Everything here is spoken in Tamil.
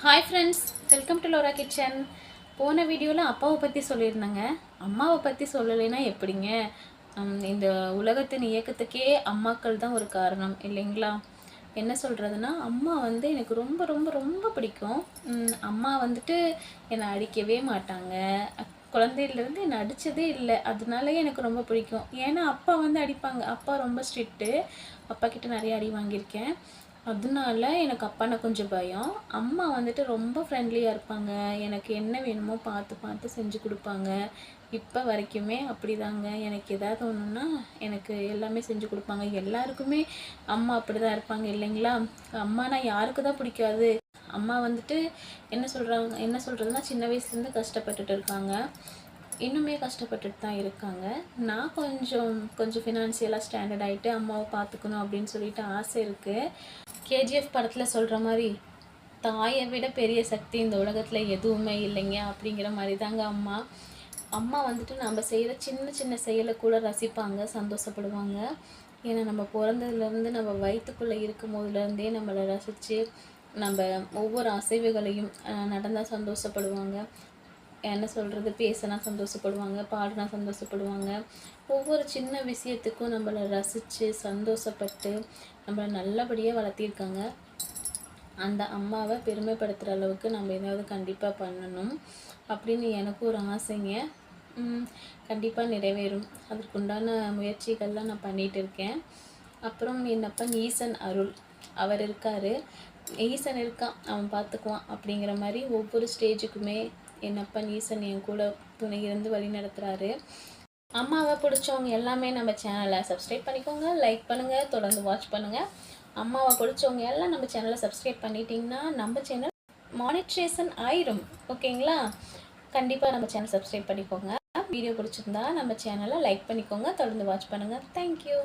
Hi friends, welcome to Lola kitchen. போன வீடியோவில் அப்பாவை பற்றி சொல்லியிருந்தேங்க. அம்மாவை பற்றி சொல்லலைன்னா எப்படிங்க? இந்த உலகத்தின் இயக்கத்துக்கே அம்மாக்கள் தான் ஒரு காரணம் இல்லைங்களா? என்ன சொல்கிறதுனா, அம்மா வந்து எனக்கு ரொம்ப ரொம்ப ரொம்ப பிடிக்கும். அம்மா வந்துட்டு என்னை அடிக்கவே மாட்டாங்க. குழந்தையிலேருந்து என்னை அடித்ததே இல்லை. அதனாலயே எனக்கு ரொம்ப பிடிக்கும். ஏன்னா அப்பா வந்து அடிப்பாங்க. அப்பா ரொம்ப ஸ்ட்ரிக்ட்டு. அப்பா கிட்ட நிறைய அடி வாங்கியிருக்கேன். அதனால எனக்கு அப்பான்னா கொஞ்சம் பயம். அம்மா வந்துட்டு ரொம்ப ஃப்ரெண்ட்லியாக இருப்பாங்க. எனக்கு என்ன வேணுமோ பார்த்து பார்த்து செஞ்சு கொடுப்பாங்க. இப்போ வரைக்குமே அப்படிதாங்க. எனக்கு ஏதாவது ஒன்றுன்னா எனக்கு எல்லாமே செஞ்சு கொடுப்பாங்க. எல்லாருக்குமே அம்மா அப்படி தான் இருப்பாங்க இல்லைங்களா? அம்மானா யாருக்கு தான் பிடிக்காது? அம்மா வந்துட்டு என்ன சொல்கிறதுனா, சின்ன வயசுலேருந்து கஷ்டப்பட்டுட்டு இருக்காங்க. இன்னுமே கஷ்டப்பட்டுட்டு தான் இருக்காங்க. நான் கொஞ்சம் ஃபினான்ஷியலாக ஸ்டாண்டர்ட் ஆகிட்டு அம்மாவை பார்த்துக்கணும் அப்படின்னு சொல்லிட்டு ஆசை இருக்குது. கேஜிஎஃப் படத்தில் சொல்கிற மாதிரி, தாயை விட பெரிய சக்தி இந்த உலகத்தில் எதுவுமே இல்லைங்க அப்படிங்கிற மாதிரி தாங்க அம்மா. அம்மா வந்துட்டு நம்ம செய்கிற சின்ன சின்ன செயலை கூட ரசிப்பாங்க, சந்தோஷப்படுவாங்க. ஏன்னா நம்ம பிறந்ததுலேருந்து நம்ம வயிற்றுக்குள்ளே இருக்கும் போதுலேருந்தே நம்மளை ரசித்து நம்ம ஒவ்வொரு அசைவுகளையும் நடந்தால் சந்தோஷப்படுவாங்க. என்ன சொல்கிறது, பேசினா சந்தோஷப்படுவாங்க, பாடினா சந்தோஷப்படுவாங்க. ஒவ்வொரு சின்ன விஷயத்துக்கும் நம்மளை ரசித்து சந்தோஷப்பட்டு நம்மளை நல்லபடியாக வளர்த்திருக்காங்க. அந்த அம்மாவை பெருமைப்படுத்துகிற அளவுக்கு நம்ம ஏதாவது கண்டிப்பாக பண்ணணும் அப்படின்னு எனக்கு ஒரு ஆசைங்க. கண்டிப்பாக நிறைவேறும். அதற்குண்டான முயற்சிகள்லாம் நான் பண்ணிகிட்டு இருக்கேன். அப்புறம் என்னப்பன் ஈசன் அருள், அவர் இருக்கார். ஈசன் இருக்கான், அவன் பார்த்துக்குவான் அப்படிங்கிற மாதிரி ஒவ்வொரு ஸ்டேஜுக்குமே என்னப்பன் ஈசன் என் கூட துணை இருந்து வழி நடத்துகிறாரு. அம்மாவை பிடிச்சவங்க எல்லாமே நம்ம சேனலை சப்ஸ்கிரைப் பண்ணிக்கோங்க, லைக் பண்ணுங்கள், தொடர்ந்து வாட்ச் பண்ணுங்கள். அம்மாவை பிடிச்சவங்க எல்லாம் நம்ம சேனலை சப்ஸ்கிரைப் பண்ணிட்டீங்கன்னா நம்ம சேனல் மானிட்ரேஷன் ஆயிரும். ஓகேங்களா? கண்டிப்பாக நம்ம சேனல் சப்ஸ்கிரைப் பண்ணிக்கோங்க. வீடியோ பிடிச்சிருந்தா நம்ம சேனலை லைக் பண்ணிக்கோங்க, தொடர்ந்து வாட்ச் பண்ணுங்கள். தேங்க்யூ.